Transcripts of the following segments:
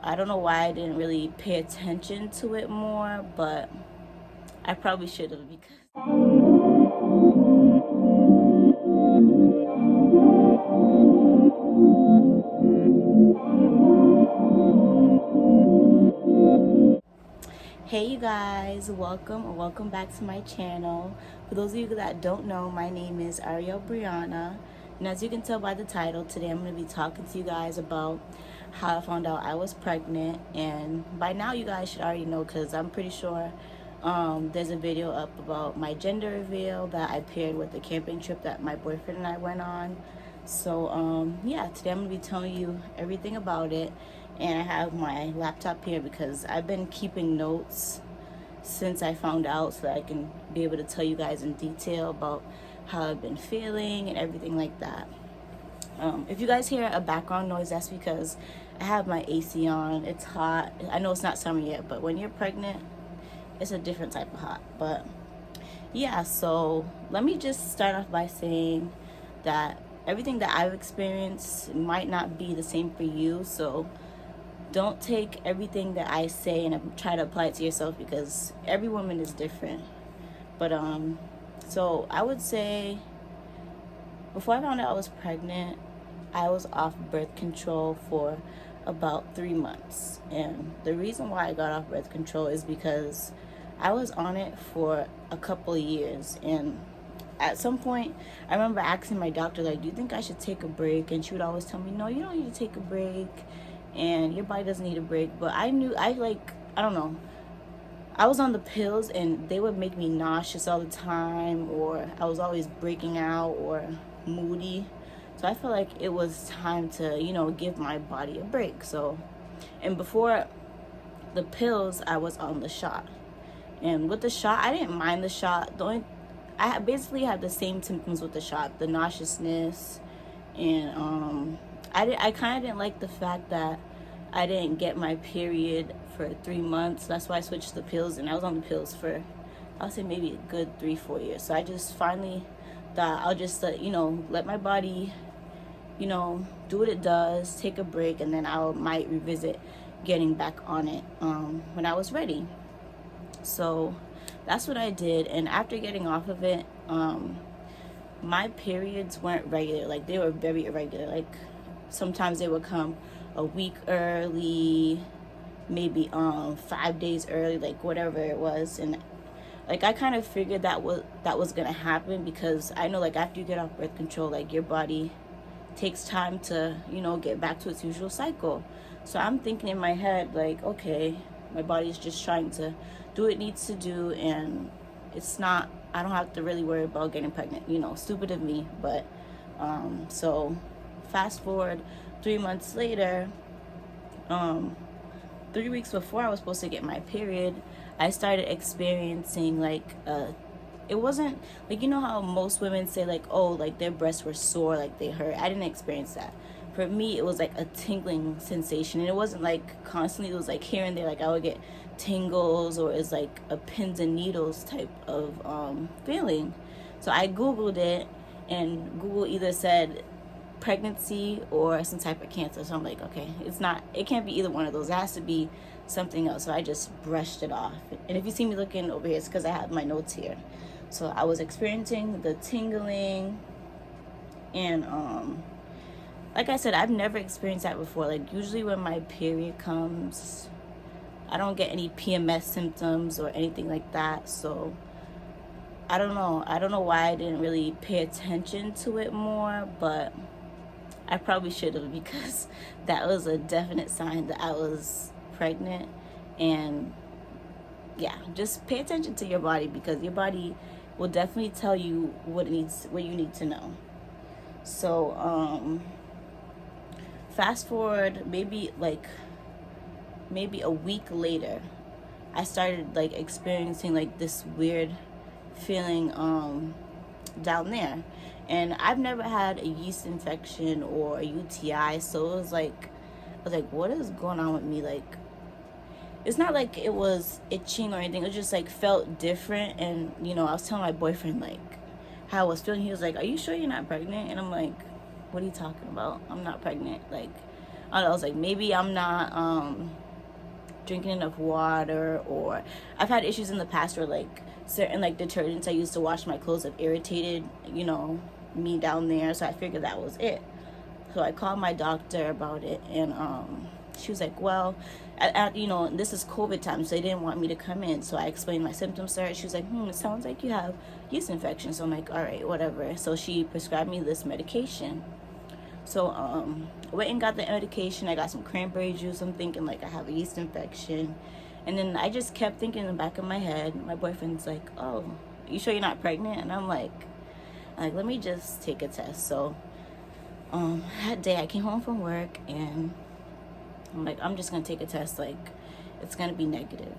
I don't know why I didn't really pay attention to it more, but I probably should have because hey you guys, welcome back to my channel. For those of you that don't know, my name is Ariel Brianna, and as you can tell by the title, today I'm going to be talking to you guys about how I found out I was pregnant. And by now you guys should already know, because I'm pretty sure there's a video up about my gender reveal that I paired with the camping trip that my boyfriend and I went on. So yeah, today I'm going to be telling you everything about it. And I have my laptop here because I've been keeping notes since I found out, so that I can be able to tell you guys in detail about how I've been feeling and everything like that. If you guys hear a background noise, that's because I have my AC on. It's hot. I know it's not summer yet, but when you're pregnant, it's a different type of hot. But yeah, so let me just start off by saying that everything that I've experienced might not be the same for you. So don't take everything that I say and try to apply it to yourself, because every woman is different. But so I would say before I found out I was pregnant, I was off birth control for about 3 months. And the reason why I got off birth control is because I was on it for a couple of years. And at some point, I remember asking my doctor, like, do you think I should take a break? And she would always tell me, no, you don't need to take a break, and your body doesn't need a break. But I knew, I don't know, I was on the pills and they would make me nauseous all the time, or I was always breaking out or moody. So I felt like it was time to, give my body a break. So, and before the pills, I was on the shot. And with the shot, I didn't mind the shot. I basically had the same symptoms with the shot, the nauseousness, and I kind of didn't like the fact that I didn't get my period for 3 months. That's why I switched to the pills, and I was on the pills for, I'll say maybe a good 3-4 years. So I just finally thought I'll just let my body do what it does, take a break, and then I might revisit getting back on it when I was ready. So that's what I did. And after getting off of it, my periods weren't regular. Like, they were very irregular. Like, sometimes they would come a week early, maybe 5 days early, like whatever it was. And like, I kind of figured that was gonna happen, because I know, like, after you get off birth control, like, your body takes time to get back to its usual cycle. So I'm thinking in my head, like, okay, my body's just trying to do what it needs to do, and I don't have to really worry about getting pregnant. Stupid of me. But so fast forward 3 months later, 3 weeks before I was supposed to get my period, I started experiencing it wasn't like, how most women say, like, oh, like their breasts were sore, like they hurt. I didn't experience that. For me, it was like a tingling sensation, and it wasn't like constantly. It was like here and there, like I would get tingles, or it's like a pins and needles type of feeling. So I Googled it, and Google either said pregnancy or some type of cancer. So I'm like, okay, it can't be either one of those. It has to be something else. So I just brushed it off. And if you see me looking over here, it's because I have my notes here. So I was experiencing the tingling, and like I said, I've never experienced that before. Like, usually when my period comes, I don't get any PMS symptoms or anything like that. So I don't know why I didn't really pay attention to it more, but I probably should have, because that was a definite sign that I was pregnant. And yeah, just pay attention to your body, because your body will definitely tell you what you need to know. So fast forward maybe a week later, I started like experiencing like this weird feeling down there. And I've never had a yeast infection or a UTI, so it was like, I was like, what is going on with me? Like, it's not like it was itching or anything. It just like felt different. And I was telling my boyfriend like how I was feeling. He was like, are you sure you're not pregnant? And I'm like, what are you talking about? I'm not pregnant. Like, I don't know, I was like, maybe I'm not drinking enough water, or I've had issues in the past where like certain like detergents I used to wash my clothes have irritated, you know, me down there. So I figured that was it. So I called my doctor about it, and she was like, well, you know, this is COVID time, so they didn't want me to come in. So I explained my symptoms to her. She was like, it sounds like you have yeast infection. So I'm like, all right, whatever. So she prescribed me this medication. So I went and got the medication. I got some cranberry juice. I'm thinking like I have a yeast infection. And then I just kept thinking in the back of my head, my boyfriend's like, oh, you sure you're not pregnant? And I'm like, let me just take a test. So that day I came home from work, and I'm like, I'm just gonna take a test, like it's gonna be negative.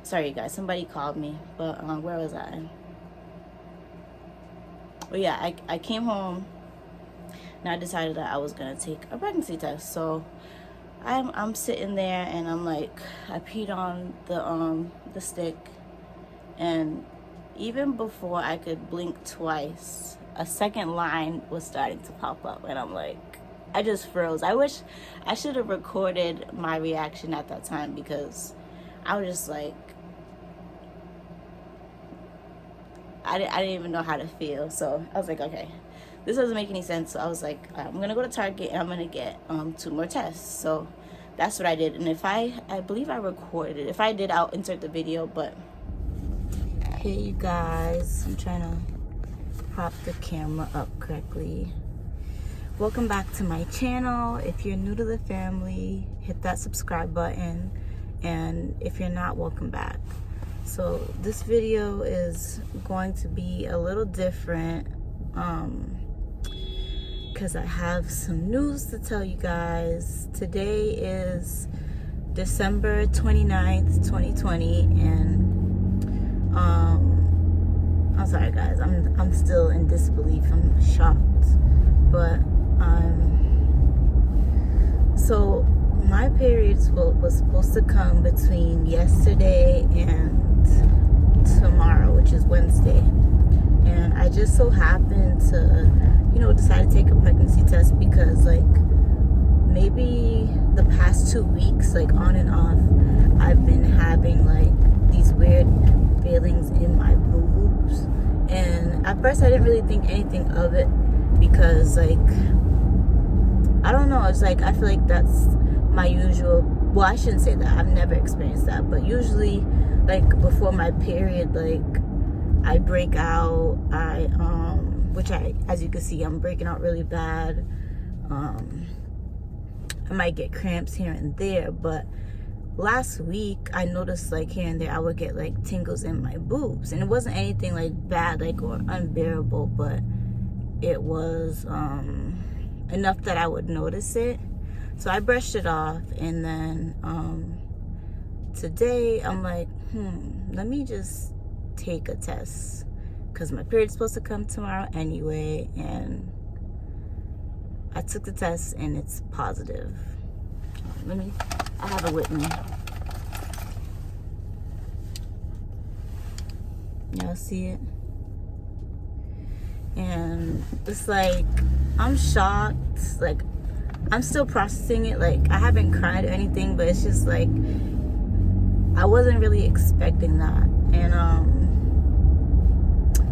Sorry guys, somebody called me, but where was I? Oh yeah, I came home and I decided that I was gonna take a pregnancy test. So I'm sitting there, and I'm like, I peed on the stick, and even before I could blink twice, a second line was starting to pop up, and I'm like, I just froze. I wish I should have recorded my reaction at that time, because I was just like, I didn't even know how to feel. So I was like, okay, this doesn't make any sense. So I was like, I'm gonna go to Target and I'm gonna get 2 more tests. So that's what I did. And if I believe I recorded it. If I did, I'll insert the video. But hey you guys, I'm trying to prop the camera up correctly. Welcome back to my channel. If you're new to the family, hit that subscribe button, and if you're not, welcome back. So this video is going to be a little different because I have some news to tell you guys. Today is December 29th, 2020, and I'm sorry guys, I'm still in disbelief. I'm shocked, but so my period was supposed to come between yesterday and tomorrow, which is Wednesday, and I just so happened to, you know, decide to take a pregnancy test because like maybe the past 2 weeks, like on and off, I've been having like these weird feelings in my boobs. And at first I didn't really think anything of it because like, I don't know, it's like I feel like that's my usual, well, I shouldn't say that, I've never experienced that, but usually like before my period, like I break out, which as you can see, I'm breaking out really bad. I might get cramps here and there, but last week I noticed like here and there I would get like tingles in my boobs, and it wasn't anything like bad, like, or unbearable, but it was enough that I would notice it. So I brushed it off, and then today I'm like, let me just take a test because my period's supposed to come tomorrow anyway. And I took the test and it's positive. I have it with me. Y'all see it? And it's like, I'm shocked. Like, I'm still processing it. Like, I haven't cried or anything, but it's just like, I wasn't really expecting that. And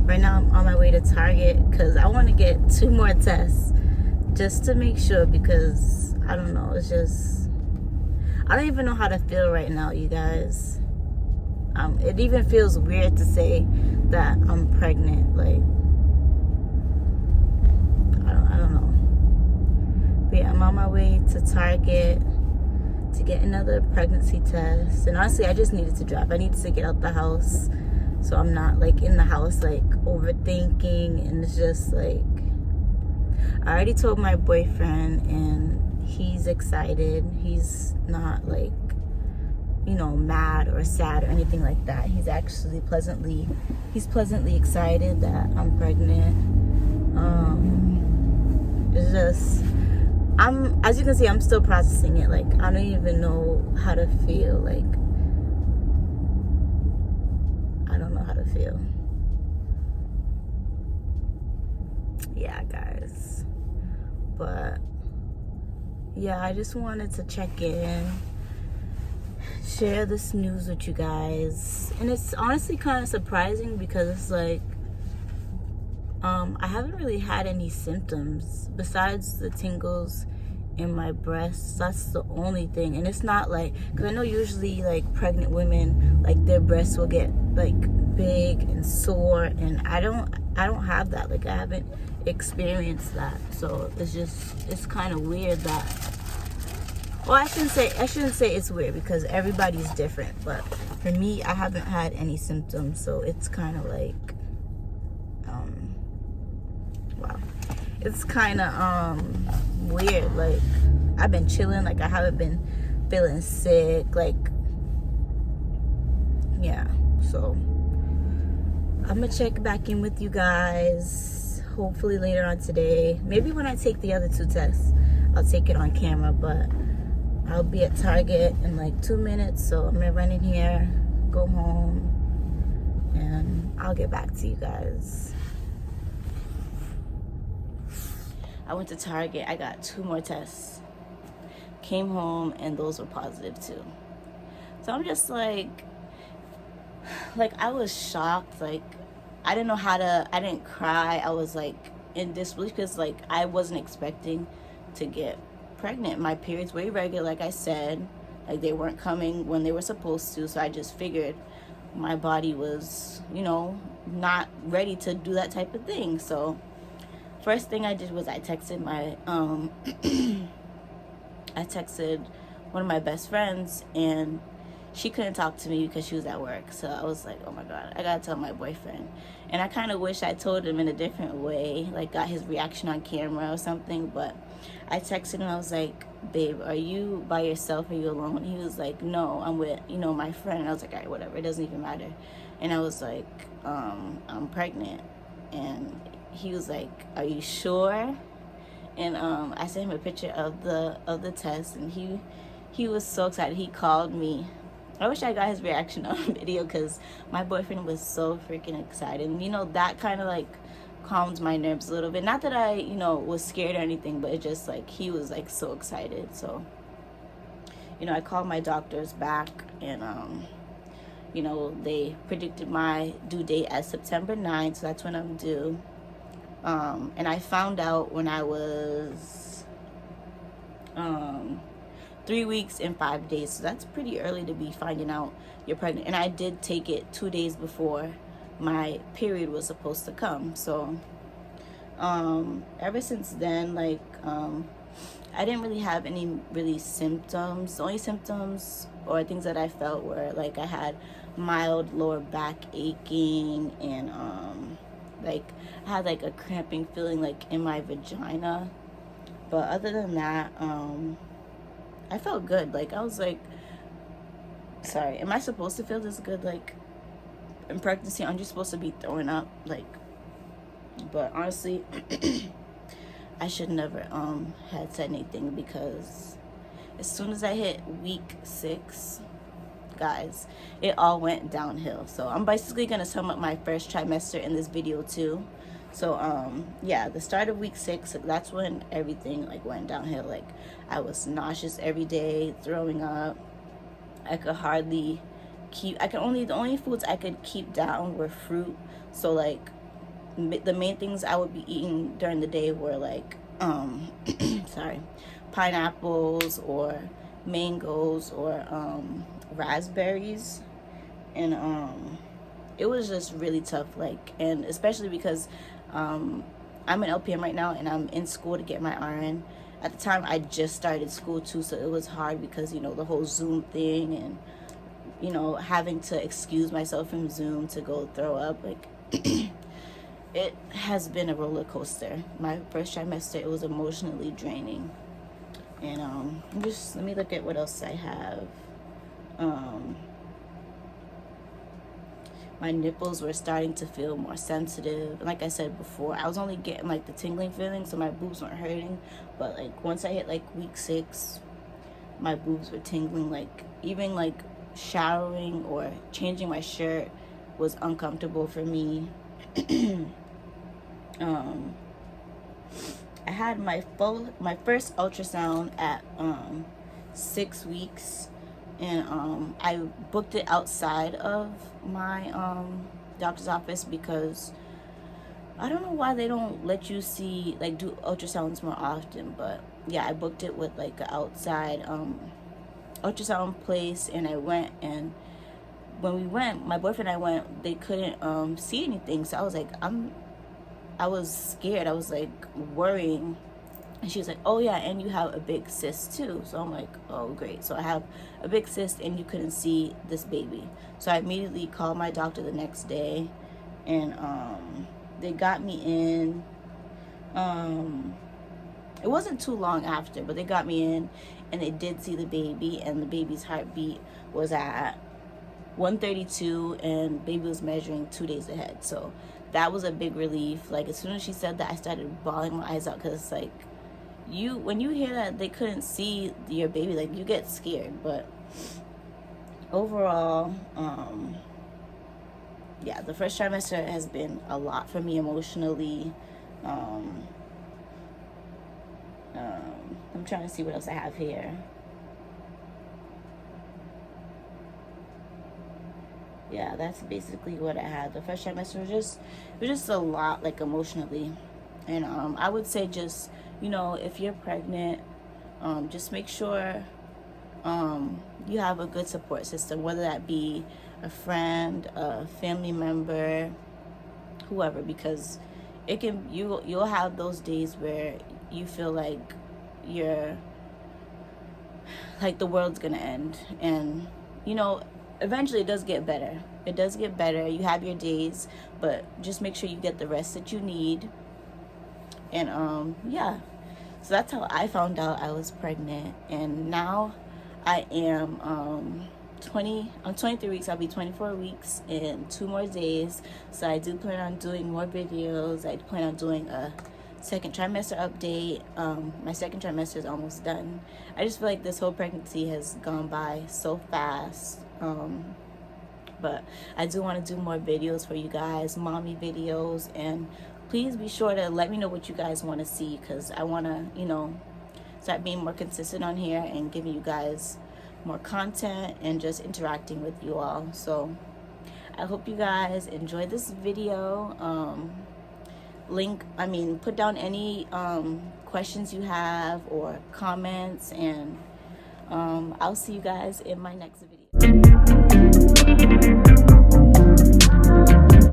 right now I'm on my way to Target because I want to get 2 more tests just to make sure, because I don't know, it's just, I don't even know how to feel right now, you guys. It even feels weird to say that I'm pregnant. Like, I don't know. But yeah, I'm on my way to Target to get another pregnancy test. And honestly, I just needed to drive. I needed to get out the house so I'm not like in the house like overthinking. And it's just like, I already told my boyfriend and he's excited. He's not like, you know, mad or sad or anything like that. He's actually pleasantly excited that I'm pregnant. It's just, as you can see, I'm still processing it. Like, I don't even know how to feel. Like, I don't know how to feel. yeah, guys. But yeah, I just wanted to check in, share this news with you guys. And it's honestly kind of surprising because it's like, I haven't really had any symptoms besides the tingles in my breasts. That's the only thing. And it's not like, because I know usually like pregnant women, like their breasts will get like big and sore, and I don't have that. Like I haven't experienced that. So it's kind of weird that, well, I shouldn't say it's weird because everybody's different, but for me, I haven't had any symptoms, so it's kind of like, wow, it's kind of weird. Like I've been chilling, like I haven't been feeling sick, like, yeah. So I'm gonna check back in with you guys hopefully later on today. Maybe when I take the other 2 tests, I'll take it on camera, but I'll be at Target in like 2 minutes, so I'm gonna run in here, go home, and I'll get back to you guys. I went to Target, I got 2 more tests, came home, and those were positive too. So I'm just like I was shocked. Like I didn't know how to, I didn't cry. I was like in disbelief because like I wasn't expecting to get pregnant. My periods were irregular, like I said. Like they weren't coming when they were supposed to, so I just figured my body was, not ready to do that type of thing. So first thing I did was I texted my I texted one of my best friends, and she couldn't talk to me because she was at work. So I was like, oh my God, I gotta tell my boyfriend. And I kind of wish I told him in a different way, like got his reaction on camera or something. But I texted him, I was like, babe, are you by yourself? Are you alone? He was like, no, I'm with, my friend. And I was like, all right, whatever, it doesn't even matter. And I was like, I'm pregnant. And he was like, are you sure? And I sent him a picture of the test, and he was so excited. He called me. I wish I got his reaction on video because my boyfriend was so freaking excited. And, that kind of like calmed my nerves a little bit. Not that I, was scared or anything, but it just like he was like so excited. So, I called my doctors back, and, they predicted my due date as September 9th. So that's when I'm due. And I found out when I was 3 weeks and 5 days. So that's pretty early to be finding out you're pregnant. And I did take it 2 days before my period was supposed to come. So ever since then, like I didn't really have any really symptoms. The only symptoms or things that I felt were like I had mild lower back aching, and like I had like a cramping feeling like in my vagina. But other than that, I felt good. Like I was like, sorry, am I supposed to feel this good? Like in pregnancy, aren't you supposed to be throwing up? Like, but honestly, I should never had said anything, because as soon as I hit week 6, guys, it all went downhill. So I'm basically gonna sum up my first trimester in this video too. So yeah, the start of week 6, that's when everything like went downhill. Like I was nauseous every day, throwing up. I could hardly keep, the only foods I could keep down were fruit. So like the main things I would be eating during the day were like sorry, pineapples or mangoes or raspberries. And it was just really tough, like, and especially because I'm an LPN right now, and I'm in school to get my RN. At the time I just started school too, so it was hard because the whole Zoom thing, and having to excuse myself from Zoom to go throw up. Like it has been a roller coaster. My first trimester, it was emotionally draining. And just let me look at what else I have. My nipples were starting to feel more sensitive. Like I said before, I was only getting like the tingling feeling, so my boobs weren't hurting. But like once I hit like week 6, my boobs were tingling. Like even like showering or changing my shirt was uncomfortable for me. I had my first ultrasound at 6 weeks, and I booked it outside of my doctor's office because I don't know why they don't let you see, like, do ultrasounds more often. But yeah, I booked it with like an outside ultrasound place, and I went, and when we went, my boyfriend and I went, they couldn't see anything. So I was like, I was scared. I was like worrying. And she was like, oh yeah, and you have a big cyst too. So I'm like, oh great. So I have a big cyst and you couldn't see this baby. So I immediately called my doctor the next day, and they got me in. It wasn't too long after, but they got me in, and they did see the baby, and the baby's heartbeat was at 132, and baby was measuring 2 days ahead. So that was a big relief. Like, as soon as she said that, I started bawling my eyes out, because it's like, when you hear that they couldn't see your baby, like, you get scared. But overall, yeah, the first trimester has been a lot for me emotionally. I'm trying to see what else I have here. Yeah, that's basically what I had. The first trimester was just a lot, like, emotionally. And I would say, just, if you're pregnant, just make sure you have a good support system, whether that be a friend, a family member, whoever, because you'll have those days where you feel like the world's gonna end. And eventually it does get better. It does get better. You have your days, but just make sure you get the rest that you need. And yeah, so that's how I found out I was pregnant. And now I am I'm 23 weeks. I'll be 24 weeks in 2 more days. So I do plan on doing more videos. I plan on doing a second trimester update. My second trimester is almost done. I just feel like this whole pregnancy has gone by so fast. But I do want to do more videos for you guys, mommy videos, and please be sure to let me know what you guys want to see, because I want to, start being more consistent on here and giving you guys more content and just interacting with you all. So I hope you guys enjoyed this video. Put down any questions you have or comments, and I'll see you guys in my next video.